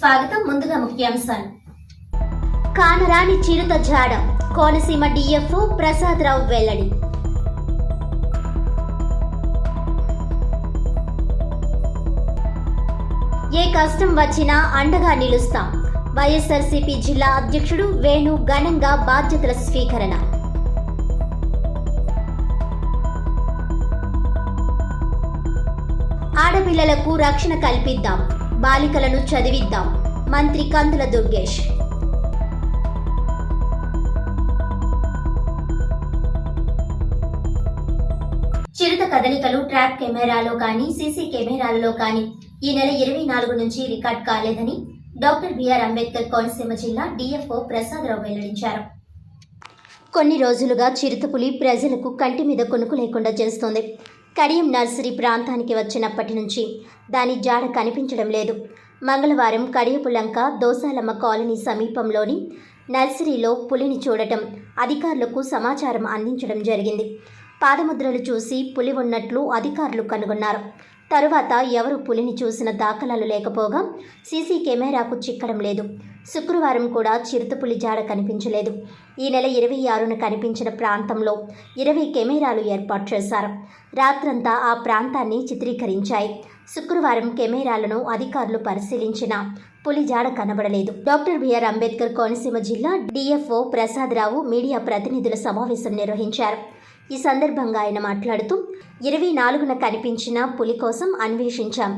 స్వాగతం. ముందుగా ముఖ్యాంశాలు. కానరాని చిరుత జాడ, కోనసీమ డిఎఫ్ఓ ప్రసాదరావు వెల్లడి. ఏ కష్టం వచ్చినా అండగా నిలుస్తాం. వైఎస్ఆర్సీపీ జిల్లా అధ్యక్షుడు వేణు ఘనంగా బాధ్యతల స్వీకరణ. ఆడపిల్లలకు రక్షణ కల్పిద్దాం, బాలికలను చదివిద్దాం. మంత్రి కందుల దుర్గేష్. చిరుత కదలికలు ట్రాప్ కెమెరాలో కానీ సీసీ కెమెరాలలో కానీ ఈ నెల 24 నుంచి రికార్డ్ కాలేదని డాక్టర్ బిఆర్ అంబేద్కర్ కోనసీమ జిల్లా డిఎఫ్ఓ ప్రసాదరావు వెల్లడించారు. కొన్ని రోజులుగా చిరుతపులి ప్రజలకు కంటి మీద కొనుకు లేకుండా చేస్తోంది. కడియం నర్సరీ ప్రాంతానికి వచ్చినప్పటి నుంచి దాని జాడ కనిపించడం లేదు. మంగళవారం కడియపులంక దోసాలమ్మ కాలనీ సమీపంలోని నర్సరీలో పులిని చూడటం, అధికారులకు సమాచారం అందించడం జరిగింది. పాదముద్రలు చూసి పులి ఉన్నట్లు అధికారులు కనుగొన్నారు. తరువాత ఎవరు పులిని చూసిన దాఖలాలు లేకపోగా సీసీ కెమెరాకు చిక్కడం లేదు. శుక్రవారం కూడా చిరుతపులి జాడ కనిపించలేదు. ఈ నెల 26న కనిపించిన ప్రాంతంలో 20 కెమెరాలు ఏర్పాటు చేశారు. రాత్రంతా ఆ ప్రాంతాన్ని చిత్రీకరించాయి. శుక్రవారం కెమెరాలను అధికారులు పరిశీలించినా పులి జాడ కనబడలేదు. డాక్టర్ బిఆర్ అంబేద్కర్ కోనసీమ జిల్లా డిఎఫ్ఓ ప్రసాదరావు మీడియా ప్రతినిధుల సమావేశం నిర్వహించారు. ఈ సందర్భంగా ఆయన మాట్లాడుతూ 24న కనిపించిన పులి కోసం అన్వేషించాం.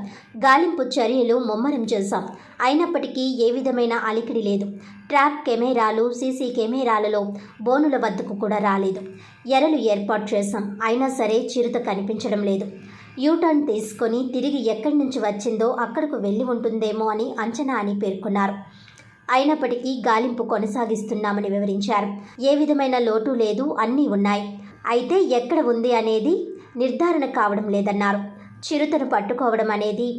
గాలింపు చర్యలు ముమ్మరం చేశాం. అయినప్పటికీ ఏ విధమైన అలికిడి లేదు. ట్రాప్ కెమెరాలు, సీసీ కెమెరాలలో బోనుల వద్దకు కూడా రాలేదు. ఎరలు ఏర్పాటు చేశాం. అయినా సరే చిరుత కనిపించడం లేదు. యూటర్న్ తీసుకొని తిరిగి ఎక్కడి నుంచి వచ్చిందో అక్కడకు వెళ్ళి ఉంటుందేమో అని అంచనా అని పేర్కొన్నారు. అయినప్పటికీ గాలింపు కొనసాగిస్తున్నామని వివరించారు. ఏ విధమైన లోటు లేదు, అన్నీ ఉన్నాయి. అయితే ఎక్కడ ఉంది అనేది నిర్ధారణ కావడం లేదన్నారు. చిరుతను పట్టుకోవడం అనేది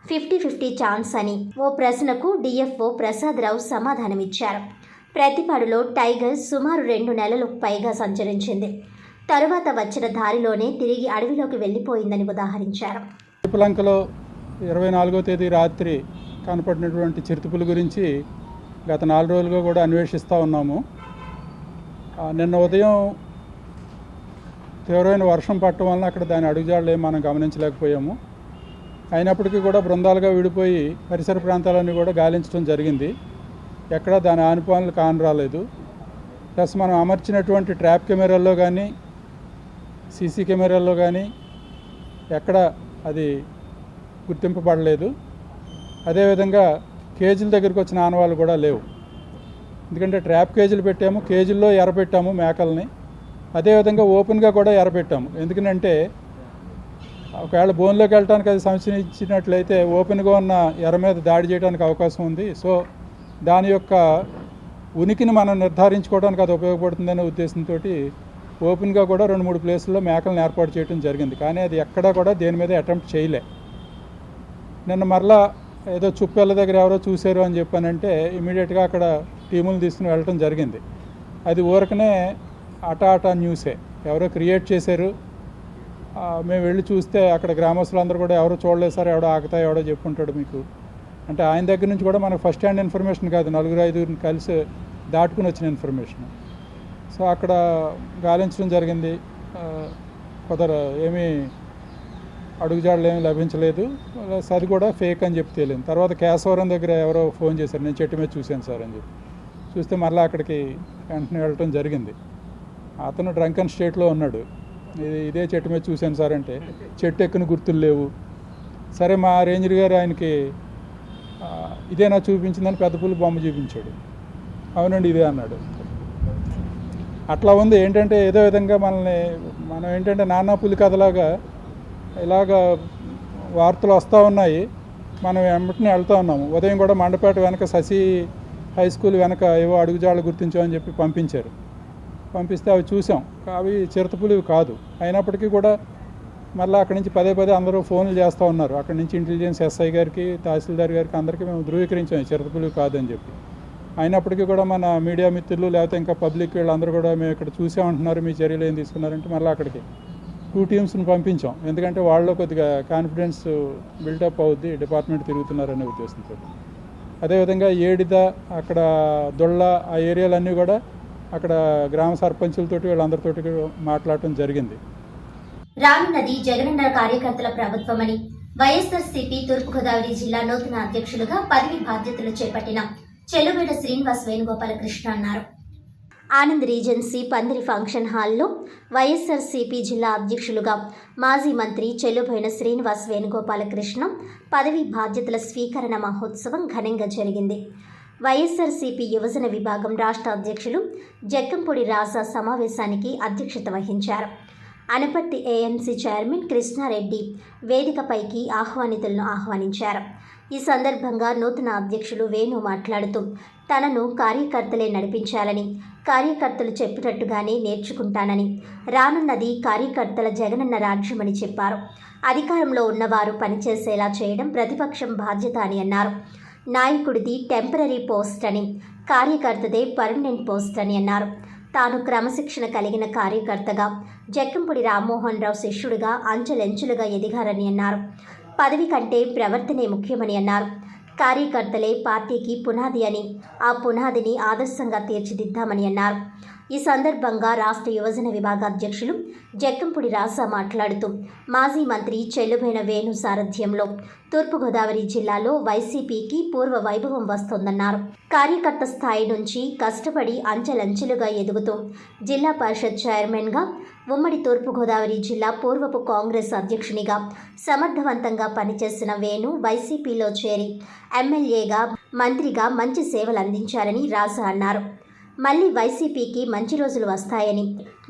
50-50 ఛాన్స్ అని ఓ ప్రశ్నకు డిఎఫ్ఓ ప్రసాదరావు సమాధానమిచ్చారు. ప్రతిపాడులో టైగర్ సుమారు 2 నెలలకు పైగా సంచరించింది. తరువాత వచ్చిన దారిలోనే తిరిగి అడవిలోకి వెళ్ళిపోయిందని ఉదాహరించారు. లంకలో 24వ తేదీ రాత్రి కనపడినటువంటి చిరుతపులి గురించి గత 4 రోజులుగా కూడా అన్వేషిస్తూ ఉన్నాము. నిన్న ఉదయం తీవ్రమైన వర్షం పట్టడం వలన అక్కడ దాని అడుగుజాడలు ఏం మనం గమనించలేకపోయాము. అయినప్పటికీ కూడా బృందాలుగా విడిపోయి పరిసర ప్రాంతాలన్నీ కూడా గాలించడం జరిగింది. ఎక్కడ దాని ఆనుపానులు కానరాలేదు. ప్లస్ మనం అమర్చినటువంటి ట్రాప్ కెమెరాల్లో కానీ సీసీ కెమెరాల్లో కానీ ఎక్కడ అది గుర్తింపబడలేదు. అదేవిధంగా కేజీల దగ్గరికి వచ్చిన ఆనవాళ్ళు కూడా లేవు. ఎందుకంటే ట్రాప్ కేజీలు పెట్టాము, కేజీల్లో ఎరపెట్టాము మేకల్ని. అదేవిధంగా ఓపెన్గా కూడా ఎరపెట్టాము. ఎందుకంటే ఒకవేళ బోన్లోకి వెళ్ళడానికి అది సంశయించినట్లయితే ఓపెన్గా ఉన్న ఎర మీద దాడి చేయడానికి అవకాశం ఉంది. సో దాని యొక్క ఉనికిని మనం నిర్ధారించుకోవడానికి అది ఉపయోగపడుతుందనే ఉద్దేశంతో ఓపెన్గా కూడా 2-3 ప్లేసుల్లో మేకలను ఏర్పాటు చేయడం జరిగింది. కానీ అది ఎక్కడా కూడా దేని మీద అటెంప్ట్ చేయలే. నిన్న మరలా ఏదో చుప్పెళ్ళ దగ్గర ఎవరో చూశారు అని చెప్పానంటే ఇమీడియట్గా అక్కడ టీములు తీసుకుని వెళ్ళటం జరిగింది. అది ఊరకనే అటా న్యూసే, ఎవరో క్రియేట్ చేశారు. మేము వెళ్ళి చూస్తే అక్కడ గ్రామస్తులందరూ కూడా ఎవరో చూడలేదు సార్, ఎవడో ఆగుతాయి ఎవడో చెప్పుకుంటాడు మీకు అంటే ఆయన దగ్గర నుంచి కూడా మనకు ఫస్ట్ హ్యాండ్ ఇన్ఫర్మేషన్ కాదు, 4-5 కలిసి దాటుకుని వచ్చిన ఇన్ఫర్మేషన్. సో అక్కడ గాలించడం జరిగింది. ఏమీ అడుగుజాడలు ఏమీ లభించలేదు. అది కూడా ఫేక్ అని చెప్పి తేలింది. తర్వాత కేశవరం దగ్గర ఎవరో ఫోన్ చేశారు, నేను చెట్టు మీద చూశాను సార్ అని చెప్పి. చూస్తే మళ్ళీ అక్కడికి వెంటనే వెళ్ళటం జరిగింది. అతను డ్రంకన్ స్టేట్లో ఉన్నాడు. ఇదే చెట్టు మీద చూశాను సార్ అంటే చెట్టు ఎక్కని గుర్తులు లేవు. సరే మా రేంజర్ గారు ఆయనకి ఇదేనా చూపించిందని పెద్ద పులి బొమ్మ చూపించాడు. అవునండి ఇదే అన్నాడు. అట్లా ఉంది. ఏంటంటే ఏదో విధంగా మనం ఏంటంటే నానా పులి కథలాగా ఇలాగ వార్తలు వస్తూ ఉన్నాయి, మనం వెంటనే వెళ్తూ ఉన్నాము. ఉదయం కూడా మండపేట వెనక శశి హై స్కూల్ వెనక ఏవో అడుగుజాడలు గుర్తించామని చెప్పి పంపిస్తే అవి చూసాం. అవి చిరుతపులివి కాదు. అయినప్పటికీ కూడా మళ్ళీ అక్కడి నుంచి పదే అందరూ ఫోన్లు చేస్తూ ఉన్నారు. అక్కడి నుంచి ఇంటెలిజెన్స్ ఎస్ఐ గారికి, తహసీల్దార్ గారికి అందరికీ మేము ధృవీకరించాం చిరుతపులివి కాదని చెప్పి. అయినప్పటికీ కూడా మన మీడియా మిత్రులు లేకపోతే ఇంకా పబ్లిక్ వీళ్ళందరూ కూడా మేము ఇక్కడ చూసామంటున్నారు, మీ చర్యలు ఏం తీసుకున్నారంటే మళ్ళీ అక్కడికి 2 టీమ్స్ని పంపించాం. ఎందుకంటే వాళ్ళు కొద్దిగా కాన్ఫిడెన్స్ బిల్డప్ అవుద్ది, డిపార్ట్మెంట్ తిరుగుతున్నారనే ఉద్దేశంతో. అదేవిధంగా ఏడిద అక్కడ దొళ్ళ ఆ ఏరియాలన్నీ కూడా అక్కడ గ్రామ సర్పంచులతోటి వీళ్ళందరితోటి మాట్లాడటం జరిగింది. రానున్నది జగనన్న కార్యకర్తల ప్రభుత్వమని వైఎస్ఆర్సీపీ తూర్పుగోదావరి జిల్లా నూతన అధ్యక్షులుగా పదవి బాధ్యతలు చేపట్టిన చెల్లుబోయిన శ్రీనివాస్ వేణుగోపాలకృష్ణ అన్నారు. ఆనంద్ రీజెన్సీ పందిరి ఫంక్షన్ హాల్లో వైఎస్ఆర్సీపీ జిల్లా అధ్యక్షులుగా మాజీ మంత్రి చెల్లుబోయిన శ్రీనివాస్ వేణుగోపాలకృష్ణ పదవి బాధ్యతల స్వీకరణ మహోత్సవం ఘనంగా జరిగింది. వైఎస్ఆర్సీపీ యువజన విభాగం రాష్ట్ర అధ్యక్షులు జక్కంపూడి రాజా సమావేశానికి అధ్యక్షత వహించారు. అనపర్తి ఏఎంసీ చైర్మన్ కృష్ణారెడ్డి వేదికపైకి ఆహ్వానితులను ఆహ్వానించారు. ఈ సందర్భంగా నూతన అధ్యక్షులు వేణు మాట్లాడుతూ తనను కార్యకర్తలే నడిపించాలని, కార్యకర్తలు చెప్పినట్టుగానే నేర్చుకుంటానని, రానున్నది కార్యకర్తల జగనన్న రాజ్యమని చెప్పారు. అధికారంలో ఉన్నవారు పనిచేసేలా చేయడం ప్రతిపక్షం బాధ్యత అని అన్నారు. నాయకుడిది టెంపరరీ పోస్ట్ అని, కార్యకర్తదే పర్మనెంట్ పోస్ట్ అని అన్నారు. తాను క్రమశిక్షణ కలిగిన కార్యకర్తగా, జక్కంపూడి రామ్మోహన్ రావు శిష్యుడిగా అంచెలంచెలుగా ఎదిగారని అన్నారు. పదవి కంటే ప్రవర్తనే ముఖ్యమని అన్నారు. కార్యకర్తలే పార్టీకి పునాది అని, ఆ పునాదిని ఆదర్శంగా తీర్చిదిద్దామని అన్నారు. ఈ సందర్భంగా రాష్ట్ర యువజన విభాగ అధ్యక్షులు జక్కంపూడి రాజా మాట్లాడుతూ మాజీ మంత్రి చెల్లుబోయిన వేణు సారథ్యంలో తూర్పుగోదావరి జిల్లాలో వైసీపీకి పూర్వ వైభవం వస్తోందన్నారు. కార్యకర్త స్థాయి నుంచి కష్టపడి అంచెలంచెలుగా ఎదుగుతూ జిల్లా పరిషత్ చైర్మన్గా, ఉమ్మడి తూర్పుగోదావరి జిల్లా పూర్వపు కాంగ్రెస్ అధ్యక్షునిగా సమర్థవంతంగా పనిచేసిన వేణు వైసీపీలో చేరి ఎమ్మెల్యేగా, మంత్రిగా మంచి సేవలు అందించారని రాజా అన్నారు. మళ్లీ వైసీపీకి మంచి రోజులు వస్తాయని,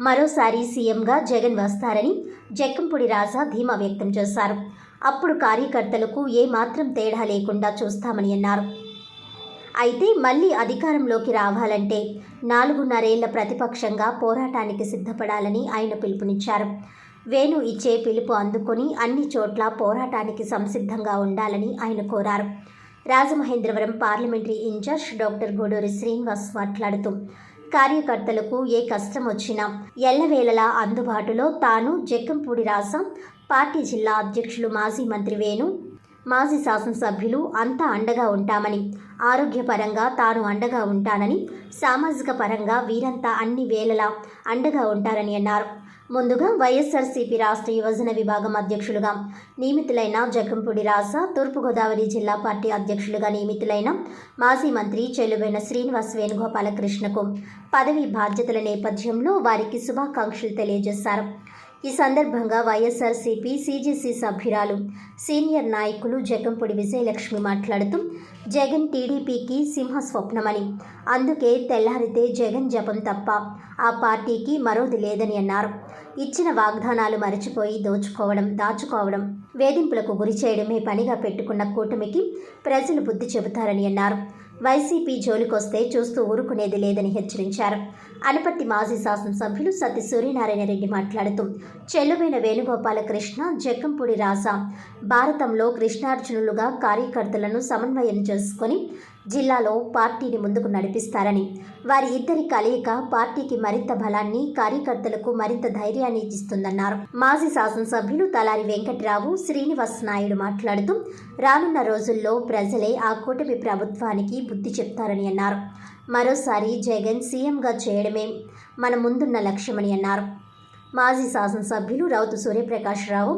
మరోసారి సీఎంగా జగన్ వస్తారని జక్కంపూడి రాజా ధీమా వ్యక్తం చేశారు. అప్పుడు కార్యకర్తలకు ఏమాత్రం తేడా లేకుండా చూస్తామని అన్నారు. అయితే మళ్లీ అధికారంలోకి రావాలంటే 4.5 ఏళ్ల ప్రతిపక్షంగా పోరాటానికి సిద్ధపడాలని ఆయన పిలుపునిచ్చారు. వేణు ఇచ్చే పిలుపు అందుకొని అన్ని చోట్ల పోరాటానికి సంసిద్ధంగా ఉండాలని ఆయన కోరారు. Rajamahendravaram parliamentary in charge doctor Guduri Srinivas మాట్లాడుతూ కార్యకర్తలకు ఏ కష్టం వచ్చినా ఎల్లవేళలా అందుబాటులో తాను, జక్కంపూడి రాజా, పార్టీ జిల్లా అధ్యక్షులు మాజీ మంత్రి వేణు, మాజీ శాసనసభ్యులు అంతా అండగా ఉంటామని, ఆరోగ్యపరంగా తాను అండగా ఉంటానని, సామాజిక పరంగా వీరంతా అన్ని వేళలా అండగా ఉంటారని అన్నారు. ముందుగా వైఎస్ఆర్సీపీ రాష్ట్ర యువజన విభాగం అధ్యక్షులుగా నియమితులైన జక్కంపూడి రాజా, తూర్పుగోదావరి జిల్లా పార్టీ అధ్యక్షులుగా నియమితులైన మాజీ మంత్రి చెల్లుబోయిన శ్రీనివాస్ వేణుగోపాలకృష్ణకు పదవి బాధ్యతల నేపథ్యంలో వారికి శుభాకాంక్షలు తెలియజేశారు. ఈ సందర్భంగా వైఎస్ఆర్సీపీ సీజీసీ సభ్యురాలు, సీనియర్ నాయకులు జక్కంపూడి విజయలక్ష్మి మాట్లాడుతూ జగన్ టీడీపీకి సింహస్వప్నమని, అందుకే తెల్లారితే జగన్ జపం తప్ప ఆ పార్టీకి మరోది లేదని అన్నారు. ఇచ్చిన వాగ్దానాలు మరిచిపోయి దాచుకోవడం, వేధింపులకు గురి చేయడమే పనిగా పెట్టుకున్న కూటమికి ప్రజలు బుద్ధి చెబుతారని అన్నారు. వైసీపీ జోలికొస్తే చూస్తూ ఊరుకునేది లేదని హెచ్చరించారు. అనపర్తి మాజీ శాసనసభ్యులు సత్తి సూర్యనారాయణ రెడ్డి మాట్లాడుతూ చెల్లుబోయిన వేణుగోపాలకృష్ణ, జక్కంపూడి రాజా భారతంలో కృష్ణార్జునులుగా కార్యకర్తలను సమన్వయం చేసుకొని జిల్లాలో పార్టీని ముందుకు నడిపిస్తారని, వారి ఇద్దరి కలయిక పార్టీకి మరింత బలాన్ని, కార్యకర్తలకు మరింత ధైర్యాన్ని ఇస్తుందన్నారు. మాజీ శాసనసభ్యులు తలారి వెంకట్రావు, శ్రీనివాస్ నాయుడు మాట్లాడుతూ రానున్న రోజుల్లో ప్రజలే ఆ కూటమి ప్రభుత్వానికి బుద్ధి చెప్తారని అన్నారు. మరోసారి జగన్ సీఎంగా చేయడమే మన ముందున్న లక్ష్యమని అన్నారు. మాజీ శాసనసభ్యులు రౌతు సూర్యప్రకాశ్రావు,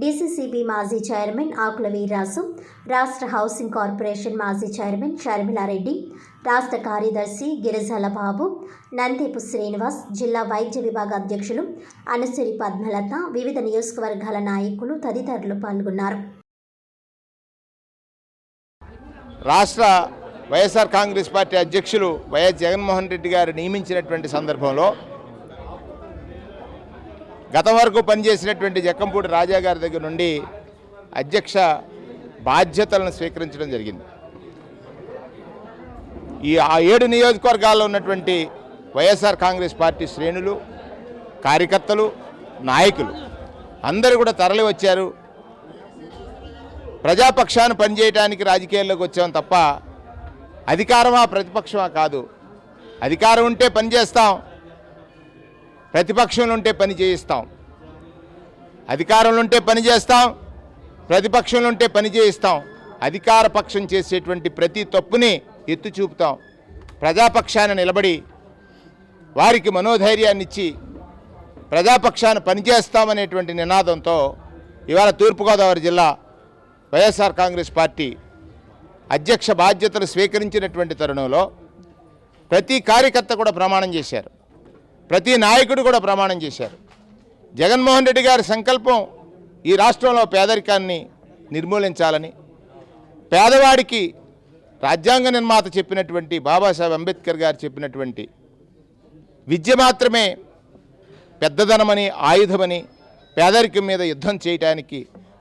డీసీసీబీ మాజీ చైర్మన్ ఆకుల వీర్రాజు, రాష్ట్ర హౌసింగ్ కార్పొరేషన్ మాజీ చైర్మన్ షర్మిలారెడ్డి, రాష్ట్ర కార్యదర్శి గిరిజాల బాబు, నందేపు శ్రీనివాస్, జిల్లా వైద్య విభాగ అధ్యక్షులు అనుసరి పద్మలత, వివిధ నియోజకవర్గాల నాయకులు తదితరులు పాల్గొన్నారు. రాష్ట్ర వైఎస్ఆర్ కాంగ్రెస్ పార్టీ అధ్యక్షులు వైఎస్ జగన్మోహన్ రెడ్డి గారు నియమించినటువంటి సందర్భంలో గతం వరకు పనిచేసినటువంటి జక్కంపూడి రాజా గారి దగ్గర నుండి అధ్యక్ష బాధ్యతలను స్వీకరించడం జరిగింది. ఆ 7 నియోజకవర్గాల్లో ఉన్నటువంటి వైఎస్ఆర్ కాంగ్రెస్ పార్టీ శ్రేణులు, కార్యకర్తలు, నాయకులు అందరూ కూడా తరలి వచ్చారు. ప్రజాపక్షాన్ని పనిచేయడానికి రాజకీయాల్లోకి వచ్చాం తప్ప అధికారమా ప్రతిపక్షమా కాదు. అధికారం ఉంటే పనిచేస్తాం, ప్రతిపక్షంలో ఉంటే పని చేయిస్తాం. అధికారంలో ఉంటే పని చేస్తాం, ప్రతిపక్షంలో ఉంటే పని చేయిస్తాం. అధికార పక్షం చేసేటువంటి ప్రతి తప్పుని ఎత్తి చూపుతాం. ప్రజాపక్షాన నిలబడి వారికి మనోధైర్యాన్ని ఇచ్చి ప్రజాపక్షాన పనిచేస్తామనేటువంటి నినాదంతో ఇవాళ తూర్పుగోదావరి జిల్లా వైఎస్ఆర్ కాంగ్రెస్ పార్టీ అధ్యక్ష బాధ్యతలు స్వీకరించినటువంటి తరుణంలో ప్రతి కార్యకర్త కూడా ప్రమాణం చేశారు, ప్రతి నాయకుడు కూడా ప్రమాణం చేశారు. జగన్మోహన్ రెడ్డి గారి సంకల్పం ఈ రాష్ట్రంలో పేదరికాన్ని నిర్మూలించాలని, పేదవాడికి రాజ్యాంగ నిర్మాత చెప్పినటువంటి బాబాసాహెబ్ అంబేద్కర్ గారు చెప్పినటువంటి విద్య మాత్రమే పెద్దదనమని, ఆయుధమని, పేదరికం మీద యుద్ధం చేయడానికి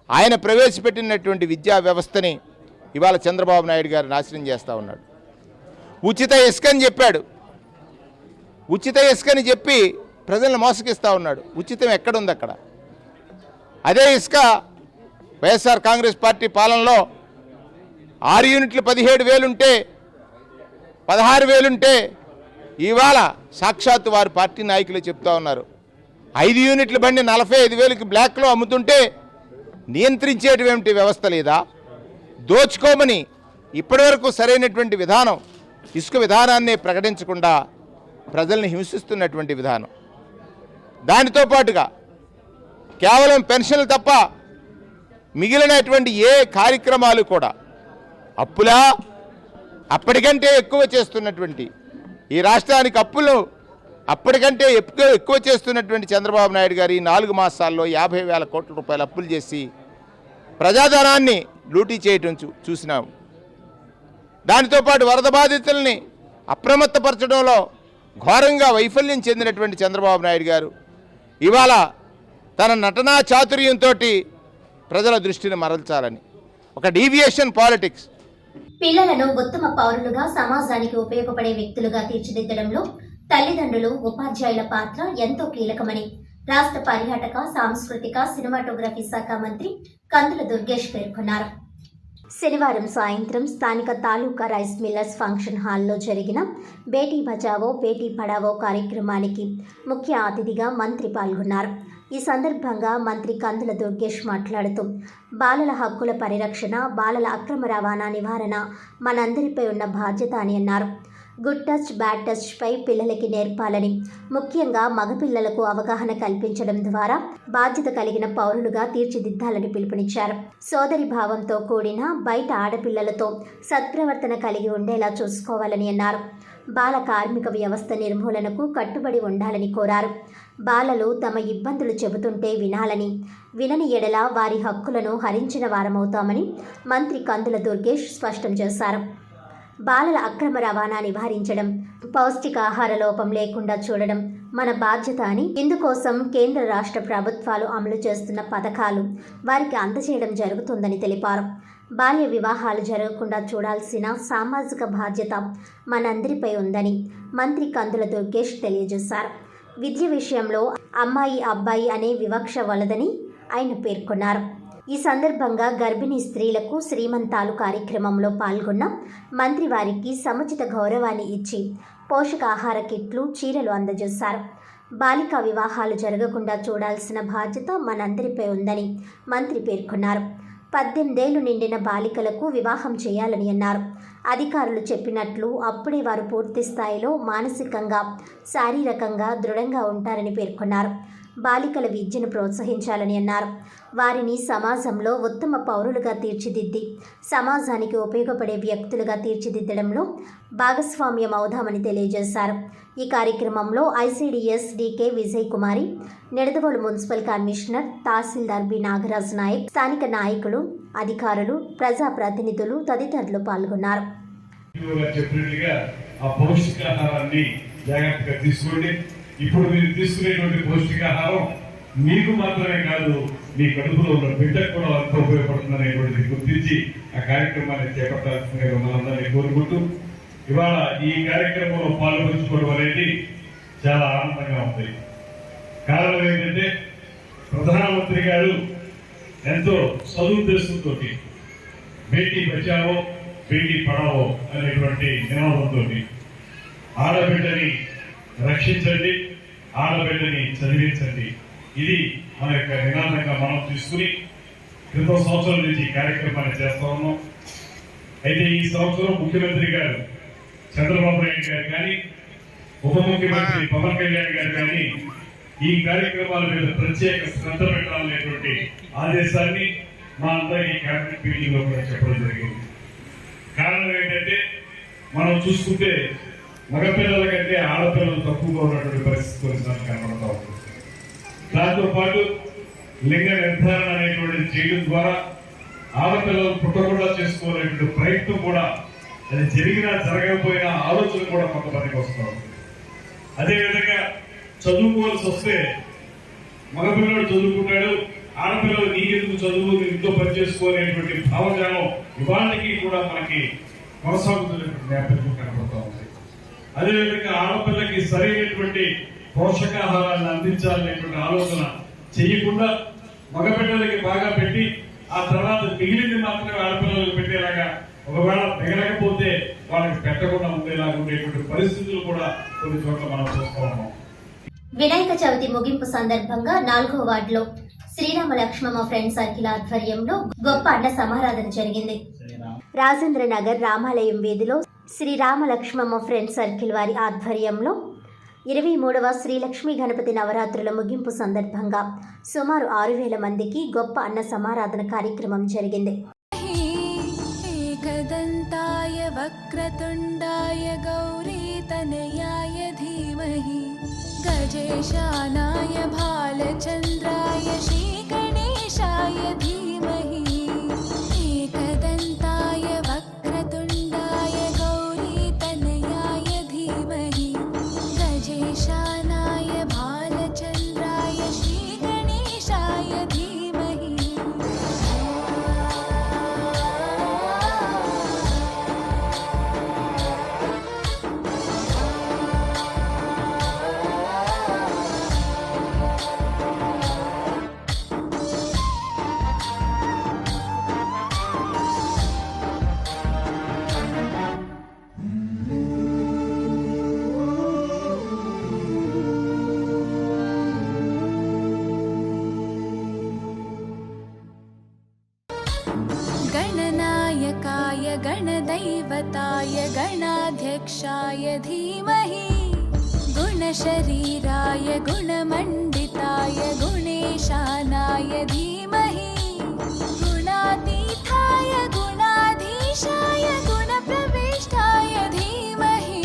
ఆయన ప్రవేశపెట్టినటువంటి విద్యా వ్యవస్థని ఇవాళ చంద్రబాబు నాయుడు గారు నాశనం చేస్తూ ఉన్నాడు. ఉచిత ఇసుకని చెప్పాడు, ఉచిత ఇసుకని చెప్పి ప్రజలను మోసగిస్తూ ఉన్నాడు. ఉచితం ఎక్కడుంది అక్కడ? అదే ఇసుక వైఎస్ఆర్ కాంగ్రెస్ పార్టీ పాలనలో 6 యూనిట్లు 17,000 ఉంటే 16,000 ఉంటే ఇవాళ సాక్షాత్తు వారి పార్టీ నాయకులు చెప్తా ఉన్నారు 5 యూనిట్ల బండి 45,000కి బ్లాక్లో అమ్ముతుంటే నియంత్రించేటువంటి వ్యవస్థ లేదా? దోచుకోమని ఇప్పటివరకు సరైనటువంటి విధానం, ఇసుక విధానాన్ని ప్రకటించకుండా ప్రజల్ని హింసిస్తున్నటువంటి విధానం. దానితో పాటుగా కేవలం పెన్షన్లు తప్ప మిగిలినటువంటి ఏ కార్యక్రమాలు కూడా అప్పులా అప్పటికంటే ఎక్కువ చేస్తున్నటువంటి, ఈ రాష్ట్రానికి అప్పులు అప్పటికంటే ఎక్కువ చేస్తున్నటువంటి చంద్రబాబు నాయుడు గారు ఈ 4 మాసాల్లో 50,000 కోట్ల రూపాయలు అప్పులు చేసి ప్రజాధనాన్ని లూటీ చేయటం చూసినాం. దానితో పాటు వరద బాధితుల్ని అప్రమత్తపరచడంలో ఘోరంగా వైఫల్యం చెందినటువంటి చంద్రబాబు నాయుడు గారు ఇవాళ తన నటనా చాతుర్యంతో ప్రజల దృష్టిని మరల్చాలని ఒక డీవియేషన్ పాలిటిక్స్. పిల్లలను ఉత్తమ పౌరులుగా, సమాజానికి ఉపయోగపడే వ్యక్తులుగా తీర్చిదిద్దడంలో తల్లిదండ్రులు, ఉపాధ్యాయుల పాత్ర ఎంతో కీలకమని రాష్ట్ర పర్యాటక, సాంస్కృతిక, సినిమాటోగ్రఫీ శాఖ మంత్రి కందుల దుర్గేష్ పేర్కొన్నారు. శనివారం సాయంత్రం స్థానిక తాలూకా రైస్ మిల్లర్స్ ఫంక్షన్ హాల్లో జరిగిన బేటీ బచావో బేటీ పడావో కార్యక్రమానికి ముఖ్య అతిథిగా మంత్రి పాల్గొన్నారు. ఈ సందర్భంగా మంత్రి కందుల దుర్గేష్ మాట్లాడుతూ బాలల హక్కుల పరిరక్షణ, బాలల అక్రమ రవాణా నివారణ మనందరిపై ఉన్న బాధ్యత అని అన్నారు. గుడ్ టచ్, బ్యాడ్ టచ్పై పిల్లలకి నేర్పాలని, ముఖ్యంగా మగపిల్లలకు అవగాహన కల్పించడం ద్వారా బాధ్యత కలిగిన పౌరులుగా తీర్చిదిద్దాలని పిలుపునిచ్చారు. సోదరి భావంతో కూడిన బయట ఆడపిల్లలతో సత్ప్రవర్తన కలిగి ఉండేలా చూసుకోవాలని అన్నారు. బాల కార్మిక వ్యవస్థ నిర్మూలనకు కట్టుబడి ఉండాలని కోరారు. బాలలు తమ ఇబ్బందులు చెబుతుంటే వినాలని, వినని ఎడల వారి హక్కులను హరించిన వారమవుతామని మంత్రి కందుల దుర్గేష్ స్పష్టం చేశారు. బాలల అక్రమ రవాణా నివారించడం, పౌష్టికాహార లోపం లేకుండా చూడడం మన బాధ్యత అని, ఇందుకోసం కేంద్ర రాష్ట్ర ప్రభుత్వాలు అమలు చేస్తున్న పథకాలు వారికి అందజేయడం జరుగుతుందని తెలిపారు. బాల్య వివాహాలు జరగకుండా చూడాల్సిన సామాజిక బాధ్యత మనందరిపై ఉందని మంత్రి కందుల దుర్గేష్ తెలియజేశారు. విద్య విషయంలో అమ్మాయి, అబ్బాయి అనే వివక్ష వలదని ఆయన పేర్కొన్నారు. ఈ సందర్భంగా గర్భిణీ స్త్రీలకు శ్రీమంతాలు కార్యక్రమంలో పాల్గొన్న మంత్రి వారికి సముచిత గౌరవాన్ని ఇచ్చి పోషకాహార కిట్లు, చీరలు అందజేశారు. బాలికా వివాహాలు జరగకుండా చూడాల్సిన బాధ్యత మనందరిపై ఉందని మంత్రి పేర్కొన్నారు. 18 ఏళ్లు నిండిన బాలికలకు వివాహం చేయాలని అన్నారు. అధికారులు చెప్పినట్లు అప్పుడే వారు పూర్తి స్థాయిలో మానసికంగా, శారీరకంగా దృఢంగా ఉంటారని పేర్కొన్నారు. బాలికల విద్యను ప్రోత్సహించాలని అన్నారు. వారిని సమాజంలో ఉత్తమ పౌరులుగా తీర్చిదిద్ది సమాజానికి ఉపయోగపడే వ్యక్తులుగా తీర్చిదిద్దడంలో భాగస్వామ్యం అవుదామని తెలియజేశారు. ఈ కార్యక్రమంలో ఐసీడీఎస్ డీకే విజయ్ కుమారి, నిడదవోలు మున్సిపల్ కమిషనర్ తహసీల్దార్ బి నాగరాజ్ నాయక్, స్థానిక నాయకులు, అధికారులు, ప్రజాప్రతినిధులు తదితరులు పాల్గొన్నారు. ఇప్పుడు మీరు తీసుకునేటువంటి పౌష్టికాహారం మీకు మాత్రమే కాదు, మీ కడుపులో ఉన్న బిడ్డకు కూడా అంత ఉపయోగపడుతుంది అనేటువంటిది గుర్తించి ఆ కార్యక్రమాన్ని చేపట్టాల్సిందిగా మనందరినీ కోరుకుంటూ, ఇవాళ ఈ కార్యక్రమంలో పాల్గొంచుకోవడం అనేది చాలా ఆనందంగా ఉంది. కారణం ఏంటంటే ప్రధానమంత్రి గారు ఎంతో సదుద్దేశంతో బేటీ బచావో బేటీ పడావో అనేటువంటి నినాదంతో ఆడబిడ్డని రక్షించండి, ఆడబిడ్డని చదివించండి, ఇది మన యొక్క నినాదంగా మనం తీసుకుని క్రితం సంవత్సరం నుంచి ఈ కార్యక్రమాన్ని చేస్తా ఉన్నాం. అయితే ఈ సంవత్సరం ముఖ్యమంత్రి గారు చంద్రబాబు నాయుడు గారు కానీ ఉప ముఖ్యమంత్రి పవన్ కళ్యాణ్ గారు కానీ ఈ కార్యక్రమాల మీద ప్రత్యేక శ్రద్ధ పెట్టాలనేటువంటి ఆదేశాన్ని మా అందరికీ క్యాబినెట్ మీటింగ్ లో కూడా చెప్పడం జరిగింది. కారణం ఏంటంటే మనం చూసుకుంటే మగపిల్లల కంటే ఆడపిల్లలు తక్కువగా ఉన్నటువంటి పరిస్థితి కొన్నిసార్లు కనబడతా ఉంటుంది. దాంతో పాటు లింగ నిర్ధారణ అనేటువంటిది చేయడం ద్వారా ఆడపిల్లలు పుట్టకుండా చేసుకోవాలనేటువంటి ప్రయత్నం కూడా అది జరిగినా జరగకపోయినా ఆలోచన కూడా కొంతమందికి వస్తూ ఉంటుంది. అదేవిధంగా చదువుకోవాల్సి వస్తే మగపిల్లడు చదువుకుంటాడు, ఆడపిల్లలు నీకెందుకు చదువు ఇంట్లో పనిచేసుకోవాలనేటువంటి భావజాలం ఇవాళకి కూడా మనకి కొనసాగుతున్నటువంటి నేపథ్యం కనబడుతూ ఉంది. అదేవిధంగా ఆడపిల్లకి సరైనటువంటి పోషకాహారాన్ని అందించాలనేటువంటి ఆలోచన చేయకుండా మగపిల్లలకి బాగా పెట్టి ఆ తర్వాత మిగిలింది మాత్రమే ఆడపిల్లలకు పెట్టేలాగా, ఒకవేళ మిగలకపోతే వాళ్ళకి పెట్టకుండా ఉండేలాగా ఉండేటువంటి పరిస్థితులు కూడా కొన్ని చోట్ల మనం చూస్తూ ఉన్నాం. వినాయక చవితి ముగింపు సందర్భంగా 4వ వార్డులో శ్రీరామ లక్ష్మమ్మ ఫ్రెండ్ సర్కిల్ ఆధ్వర్యంలో గొప్ప అన్న సమారాధన జరిగింది. రాజేంద్ర నగర్ రామాలయం వీధిలో శ్రీరామ లక్ష్మమ్మ ఫ్రెండ్ సర్కిల్ వారి ఆధ్వర్యంలో 23వ శ్రీలక్ష్మీ గణపతి నవరాత్రుల ముగింపు సందర్భంగా సుమారు 6,000 మందికి గొప్ప అన్న సమారాధన కార్యక్రమం జరిగింది. ఏకదంతాయ వక్రతుండాయ గౌరీ తనయాయ ధీమహి గజేశానాయ భాలచంద్రాయ శ్రీ గణేశాయ ధీమహి ఏకదంతాయ వక్రతుండాయ గౌరీ తనయాయ ధీమహి గజేశానాయ భాలచంద్రాయ శ్రీ గణేశాయ ధీమహి. गणनायकाय गणदैवताय गणाध्यक्षाय धीमहि गुणशरीराय गुणमण्डिताय गुणेशानाय धीमहि गुणातीताय गुणाधीशाय गुणप्रविष्टाय धीमहि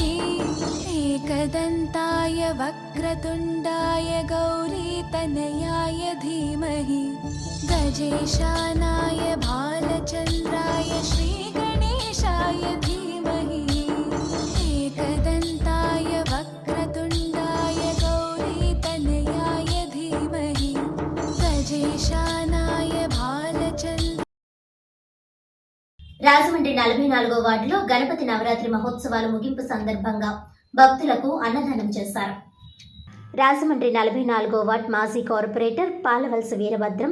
एकदन्ताय वक्रतुण्डाय गौरीतनयाय धीमहि गजेशानाय भालचन्द्राय श्रीगणेशाय धीमहि एकदन्ताय वक्रतुण्डाय गौरीतनयाय धीमहि गजेशानाय भालचन्द्र. రాజమండ్రి 44వ వార్డులో గణపతి నవరాత్రి మహోత్సవాల ముగింపు సందర్భంగా భక్తులకు అన్నదానం చేశారు. రాజమండ్రి 44వ వార్డ్ మాజీ కార్పొరేటర్ పాలవలస వీరభద్రం,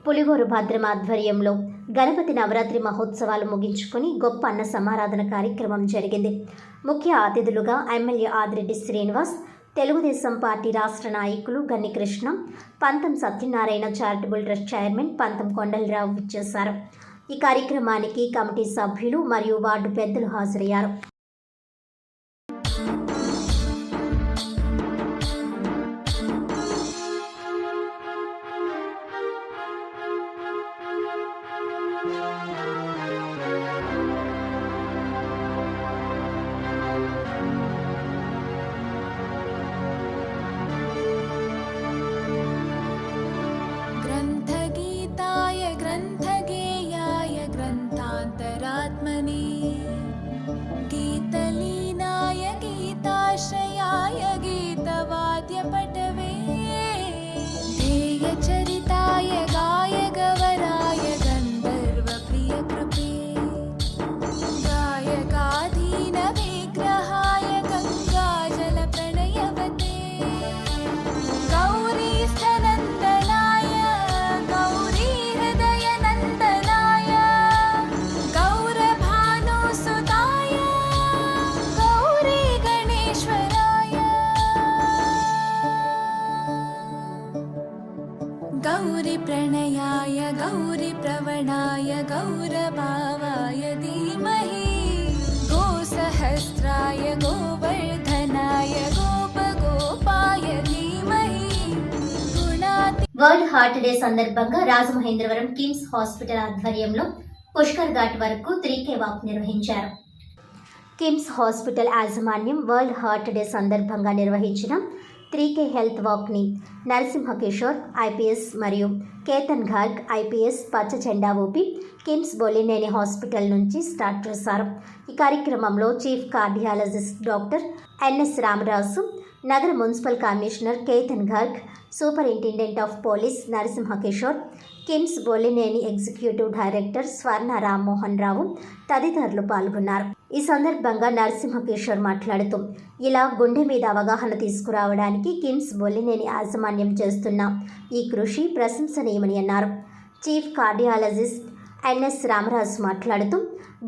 పులిగోరు భద్రం ఆధ్వర్యంలో గణపతి నవరాత్రి మహోత్సవాలు ముగించుకుని గొప్ప అన్న సమారాధన కార్యక్రమం జరిగింది. ముఖ్య అతిథులుగా ఎమ్మెల్యే ఆదిరెడ్డి శ్రీనివాస్, తెలుగుదేశం పార్టీ రాష్ట్ర నాయకులు గన్ని కృష్ణ, పంతం సత్యనారాయణ చారిటబుల్ ట్రస్ట్ చైర్మన్ పంతం కొండలరావు విచ్చేశారు. ఈ కార్యక్రమానికి కమిటీ సభ్యులు మరియు వార్డు పెద్దలు హాజరయ్యారు. ग्रन्थगीताय ग्रन्थगेयाय ग्रन्थान्तरात्मने गीतलीनाय गीताश्रयाय गीतवाद्यपटवे ध्येयचरिताय गायगवराय गन्धर्वप्रियकृपे गायकाधीनविग्रहाय गङ्गाजलप्रणयवते गौरीस्थनन्दनाय गौरीहृदयनन्दनाय गौरभानुसुताय गौरीगणेश्वराय गौरीप्रणयाय गौरीप्रवणाय गौरभावाय धीमहि गोसहस्राय गोवर्धनाय गोपगोपाय धीमहि गुणाति వరల్డ్ హార్ట్ డే సందర్భంగా రాజమహేంద్రవరం కిమ్స్ హాస్పిటల్ ఆధ్వర్యంలో పుష్కర్ ఘాట్ వరకు 3K వాక్ నిర్వహించారు. కిమ్స్ హాస్పిటల్ యాజమాన్యం వరల్డ్ హార్ట్ డే సందర్భంగా నిర్వహించిన 3K హెల్త్ వాక్ని నరసింహకిషోర్ ఐపీఎస్ మరియు కేతన్ గార్గ్ ఐపీఎస్ పచ్చ జెండా ఊపి కిమ్స్ బొలినేని హాస్పిటల్ నుంచి స్టార్ట్ చేశారు. ఈ కార్యక్రమంలో chief cardiologist doctor NS Ramaraju, నగర municipal commissioner Ketan Garg, superintendent of police Narasimhakishore, KIMS Bollineni executive director Swarna Rammohan రావు తదితరులు పాల్గొన్నారు. ఈ సందర్భంగా నరసింహకిషోర్ మాట్లాడుతూ ఇలా గుండె మీద అవగాహన తీసుకురావడానికి కిమ్స్ బొలినేని యాజమాన్యం చేస్తున్న ఈ కృషి ప్రశంసనీయమని అన్నారు. చీఫ్ కార్డియాలజిస్ట్ ఎన్ఎస్ రామరాజు మాట్లాడుతూ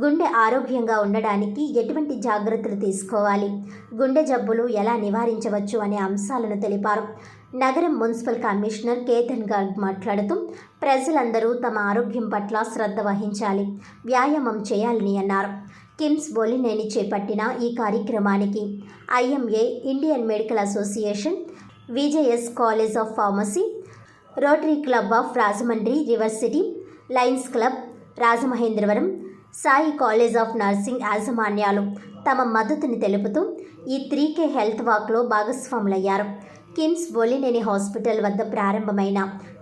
గుండె ఆరోగ్యంగా ఉండడానికి ఎటువంటి జాగ్రత్తలు తీసుకోవాలి, గుండె జబ్బులు ఎలా నివారించవచ్చు అనే అంశాలను తెలిపారు. నగరం మున్సిపల్ కమిషనర్ కేతన్ గార్గ్ మాట్లాడుతూ ప్రజలందరూ తమ ఆరోగ్యం పట్ల శ్రద్ధ వహించాలి, వ్యాయామం చేయాలని అన్నారు. కిమ్స్ బొలినేని చేపట్టిన ఈ కార్యక్రమానికి IMA, Indian medical association, VJS college of pharmacy, rotary club of Rajahmundry river city, lions club Rajamahendravaram, Sai college of nursing యాజమాన్యాలు తమ మద్దతుని తెలుపుతూ ఈ 3K హెల్త్ వాక్లో భాగస్వాములయ్యారు. కిమ్స్ బొలినేని హాస్పిటల్ వద్ద ప్రారంభమైన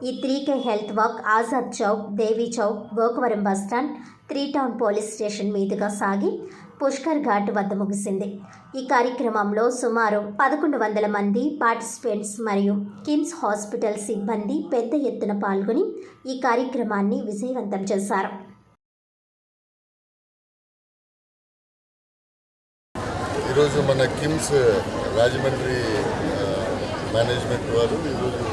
ఈ 3K health walk Azad Chowk, Devi Chowk, Gokavaram bus stand, 3 town police station మీదుగా సాగి పుష్కర్ ఘాట్ వద్ద ముగిసింది. ఈ కార్యక్రమంలో సుమారు 1100 మంది పార్టిసిపెంట్స్ మరియు కిమ్స్ హాస్పిటల్ సిబ్బంది పెద్ద ఎత్తున పాల్గొని ఈ కార్యక్రమాన్ని విజయవంతం చేశారు. ఈరోజు మన కిమ్స్ రాజమండ్రి మేనేజ్మెంట్ వారు ఈరోజు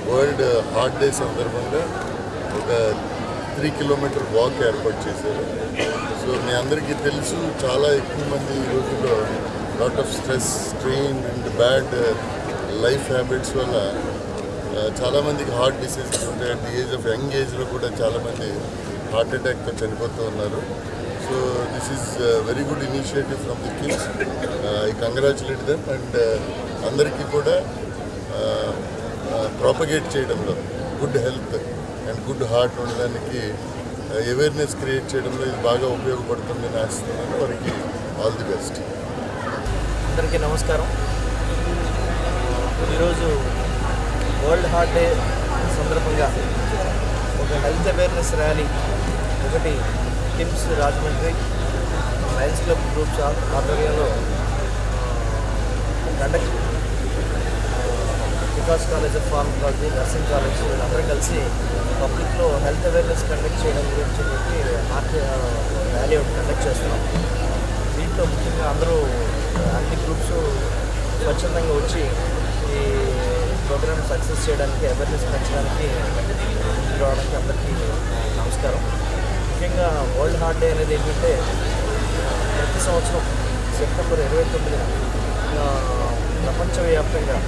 వరల్డ్ హార్ట్ డే సందర్భంగా ఒక 3 కిలోమీటర్ వాక్ ఏర్పాటు చేశారు. సో మీ అందరికీ తెలుసు, చాలా ఎక్కువ మంది ఈ రోజుల్లో lot of stress, strain and bad life habits వల్ల చాలామందికి హార్ట్ డిసీజెస్ ఉంటాయి. అట్ ది యంగ్ ఏజ్లో కూడా చాలామంది హార్ట్ అటాక్తో చనిపోతూ ఉన్నారు. So this is very good initiative from the KIMS. I congratulate them. And అందరికీ కూడా ప్రాపగేట్ చేయడంలో, good health and good heart ఉండడానికి అవేర్నెస్ క్రియేట్ చేయడంలో ఇది బాగా ఉపయోగపడుతుందని ఆశిస్తున్నాను. వారికి ఆల్ ది బెస్ట్. అందరికీ నమస్కారం. ఈరోజు వరల్డ్ హార్ట్ డే సందర్భంగా ఒక హెల్త్ అవేర్నెస్ ర్యాలీ ఒకటి KIMS Rajahmundry lions club groups ఆధ్వర్యంలో conduct, Vikas college of pharmacology, nursing college వీళ్ళందరూ కలిసి పబ్లిక్లో హెల్త్ అవేర్నెస్ కండక్ట్ చేయడం గురించి చెప్పి ర్యాలీ ఒకటి కండక్ట్ చేస్తున్నాం. దీంట్లో ముఖ్యంగా అందరూ అన్ని గ్రూప్స్ స్వచ్ఛందంగా వచ్చి ఈ ప్రోగ్రామ్ సక్సెస్ చేయడానికి, అవేర్నెస్ పెంచడానికి రావడానికి అందరికీ నమస్కారం. ముఖ్యంగా వరల్డ్ హార్ట్ డే అనేది ఏంటంటే ప్రతి సంవత్సరం సెప్టెంబర్ 29న ప్రపంచవ్యాప్తంగా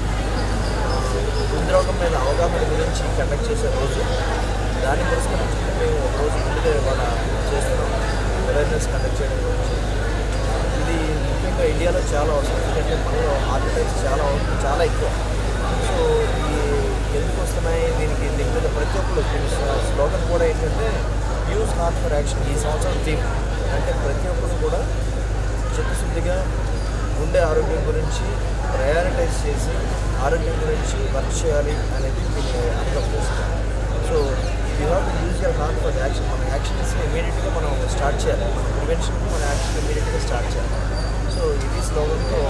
హృద్రోగం మీద అవగాహన గురించి కండక్ట్ చేసే రోజు. దాన్ని పురస్కరించుకుని మేము ఒక రోజు ముందుగా ఇవాళ చేస్తున్నాం అవేర్నెస్ కండక్ట్ చేయడం గురించి. ఇది ముఖ్యంగా ఇండియాలో చాలా అవసరం, ఎందుకంటే మనలో హార్ట్ అటాక్స్ చాలా ఎక్కువ. సో ఈ ఎందుకు వస్తున్నాయి, దీని మీద ప్రతి ఒక్కరు స్లోగన్ కూడా ఏంటంటే యూజ్ హార్ట్ ఫర్ యాక్షన్. ఈ సంవత్సరం థీమ్ అంటే ప్రతి ఒక్కరు కూడా చిత్తశుద్ధిగా గుండె ఆరోగ్యం గురించి ప్రయారిటైజ్ చేసి ఆరోగ్యం గురించి వర్క్ చేయాలి అనేది దీన్ని అర్థం చేస్తాం. So you have to use your heart for action. మన యాక్షన్స్ని ఇమీడియట్గా మనం స్టార్ట్ చేయాలి, మన ప్రివెన్షన్కి మన యాక్షన్ ఇమీడియట్గా స్టార్ట్ చేయాలి. సో ఇది స్లోగన్తో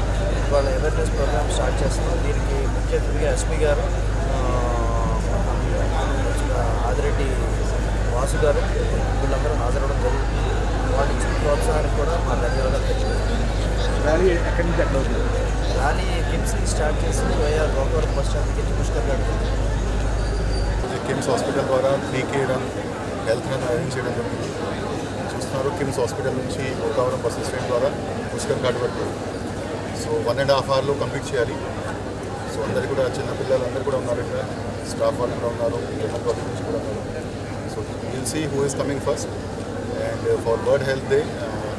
వాళ్ళ అవేర్నెస్ ప్రోగ్రామ్ స్టార్ట్ చేస్తున్నాం. దీనికి ముఖ్య అతిథిగా ఎస్పీ గారు, ఆదిరెడ్డి వాసు గారు వీళ్ళందరూ హాజరవడం జరుగుతుంది. వాళ్ళ ఇచ్చిన ప్రోత్సాహానికి కూడా మా ధన్యవాదాలు తెచ్చుకుంటాం. ర్యాలీ కిమ్స్ స్టార్ట్ చేసి వైఆర్ గోకవరం బస్ స్టాండ్కి పుష్కర్ ఘాట్. కిమ్స్ హాస్పిటల్ ద్వారా 3K run health run arrange చేయడం జరిగింది. చూస్తున్నారు, కిమ్స్ హాస్పిటల్ నుంచి గోకవరం బస్ స్టాండ్ ద్వారా పుష్కర్ ఘాట్ వరకు. సో 1.5 అవర్లో కంప్లీట్ చేయాలి. సో అందరు కూడా, చిన్నపిల్లలు అందరూ కూడా ఉన్నారు, ఇక్కడ స్టాఫ్ వాళ్ళు కూడా ఉన్నారు, జనరల్ పబ్లిక్ నుంచి కూడా ఉన్నారు. So we'll see who is coming first. And for World Health Day,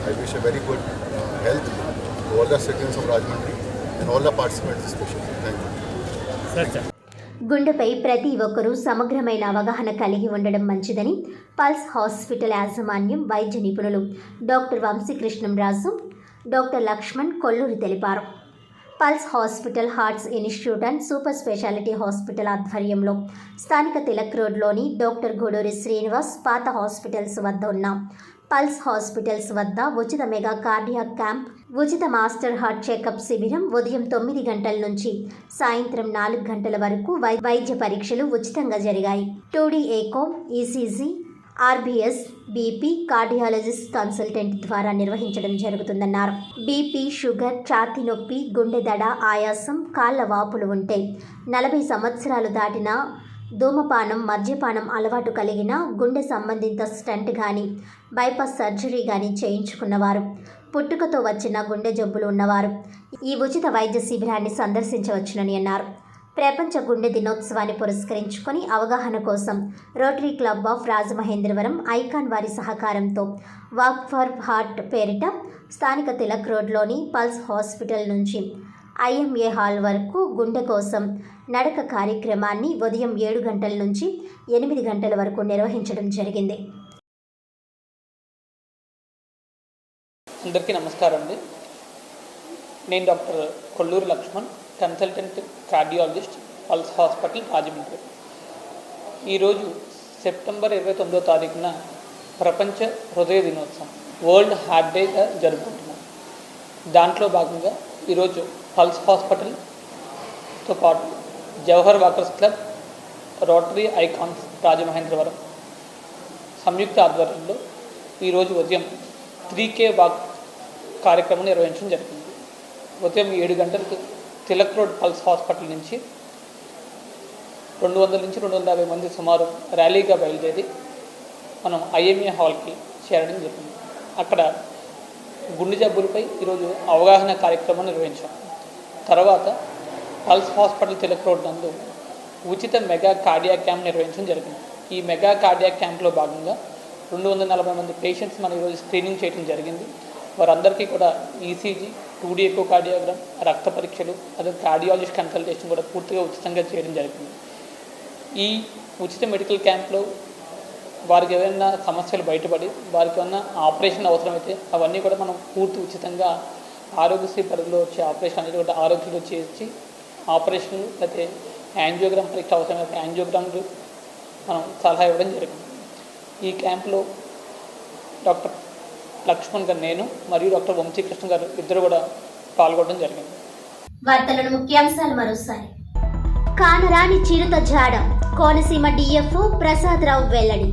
I wish a very good health to all the citizens of Rajahmundry and all the participants especially. Thank you. గుండెపై ప్రతి ఒక్కరూ సమగ్రమైన అవగాహన కలిగి ఉండడం మంచిదని pulse hospital యాజమాన్యం వైద్య నిపుణులు డాక్టర్ వంశీకృష్ణంరాజు, డాక్టర్ లక్ష్మణ్ కొల్లూరి తెలిపారు. Pulse hospital, hearts institute and super speciality hospital ఆధ్వర్యంలో స్థానిక తిలక్ రోడ్లోని డాక్టర్ గూడూరి శ్రీనివాస్ పాత హాస్పిటల్స్ వద్ద ఉన్న పల్స్ హాస్పిటల్స్ వద్ద ఉచిత మెగా కార్డియాక్ క్యాంప్, ఉచిత మాస్టర్ హార్ట్ చెకప్ శిబిరం ఉదయం 9 గంటల నుంచి సాయంత్రం 4 గంటల వరకు వైద్య పరీక్షలు ఉచితంగా జరిగాయి. 2D echo, ECG, RBS, BP, cardiologist consultant ద్వారా నిర్వహించడం జరుగుతుందన్నారు. బీపీ, షుగర్, ఛాతీ నొప్పి, గుండె దడ, ఆయాసం, కాళ్ల వాపులు ఉంటే, 40 సంవత్సరాలు దాటిన, ధూమపానం, మద్యపానం అలవాటు కలిగిన, గుండె సంబంధిత స్టంట్ కానీ, బైపాస్ సర్జరీ కానీ చేయించుకున్నవారు, పుట్టుకతో వచ్చిన గుండె జబ్బులు ఉన్నవారు ఈ ఉచిత వైద్య శిబిరాన్ని సందర్శించవచ్చునని అన్నారు. ప్రపంచ గుండె దినోత్సవాన్ని పురస్కరించుకొని అవగాహన కోసం rotary club of Rajamahendravaram, icon వారి సహకారంతో వాక్ ఫర్ హార్ట్ పేరిట స్థానిక తిలక్ రోడ్లోని పల్స్ హాస్పిటల్ నుంచి ఐఎంఏ హాల్ వరకు గుండె కోసం నడక కార్యక్రమాన్ని ఉదయం 7 గంటల నుంచి 8 గంటల వరకు నిర్వహించడం జరిగింది. అందరికీ నమస్కారం అండి. నేను doctor Kolluri Lakshman, consultant cardiologist, pulse hospital, Rajahmundry. ఈరోజు సెప్టెంబర్ 29వ తారీఖున ప్రపంచ హృదయ దినోత్సవం, వరల్డ్ హార్ట్ డేగా జరుపుకుంటున్నాం. దాంట్లో భాగంగా ఈరోజు పల్స్ హాస్పిటల్తో పాటు Jawahar walkers club, rotary icons Rajamahendravaram సంయుక్త ఆధ్వర్యంలో ఈరోజు ఉదయం 3K వాక్ కార్యక్రమం నిర్వహించడం జరిగింది. ఉదయం 7 గంటలకు తిలక్ రోడ్ పల్స్ హాస్పిటల్ నుంచి 200 నుంచి 250 మంది సుమారు ర్యాలీగా బయలుదేరి మనం ఐఎంఏ హాల్కి చేరడం జరిగింది. అక్కడ గుండె జబ్బులపై ఈరోజు అవగాహన కార్యక్రమం నిర్వహించాం. తర్వాత పల్స్ హాస్పిటల్ తిలక్ రోడ్ నందు ఉచిత మెగా కార్డియాక్ క్యాంప్ నిర్వహించడం జరిగింది. ఈ మెగా కార్డియాక్ క్యాంప్లో భాగంగా 240 మంది పేషెంట్స్ మనం ఈరోజు స్క్రీనింగ్ చేయడం జరిగింది. వారందరికీ కూడా ఈసీజీ, 2D ఎకో కార్డియోగ్రామ్, రక్త పరీక్షలు, అదే కార్డియాలజిస్ట్ కన్సల్టేషన్ కూడా పూర్తిగా ఉచితంగా చేయడం జరిగింది. ఈ ఉచిత మెడికల్ క్యాంప్లో వారికి ఏదైనా సమస్యలు బయటపడి వారికి ఏమైనా ఆపరేషన్ అవసరమైతే అవన్నీ కూడా మనం పూర్తి ఉచితంగా ఆరోగ్యశ్రీ పరిధిలో వచ్చే ఆపరేషన్ అనేది కూడా ఆరోగ్యశ్రీలో చేసి ఆపరేషన్లు, లేకపోతే యాంజియోగ్రామ్ పరీక్ష అవసరమైతే యాంజియోగ్రామ్లు మనం సలహా ఇవ్వడం జరిగింది. ఈ క్యాంప్లో డాక్టర్ లక్ష్మణ్ గారు, నేను మరియు డాక్టర్ వంశీకృష్ణ గారు ఇద్దరు కూడా పాల్గొనడం జరిగింది. వార్తలను ముఖ్యాంశాలు మరోసారి. కానరాని చిరుత జాడ, కోనసీమ డిఎఫ్ఓ ప్రసాదరావు వెల్లడి.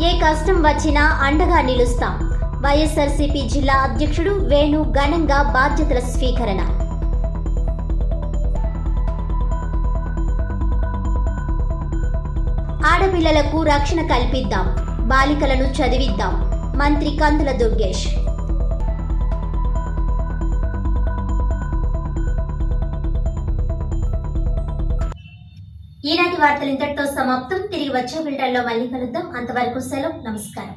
ఏ కష్టం వచ్చినా అండగా నిలుస్తాం, వైఎస్ఆర్సీపీ జిల్లా అధ్యక్షుడు వేణు ఘనంగా బాధ్యతల స్వీకరణ. ఆడపిల్లలకు రక్షణ కల్పిద్దాం, బాలికలను చదివిద్దాం, మంత్రి కందుల దుర్గేష్. ఈనాటి వార్తలు ఇంతటితో సమాప్తం. తిరిగి వచ్చే బులెటిన్లో మళ్ళీ కలుద్దాం. అంతవరకు సెలవు, నమస్కారం.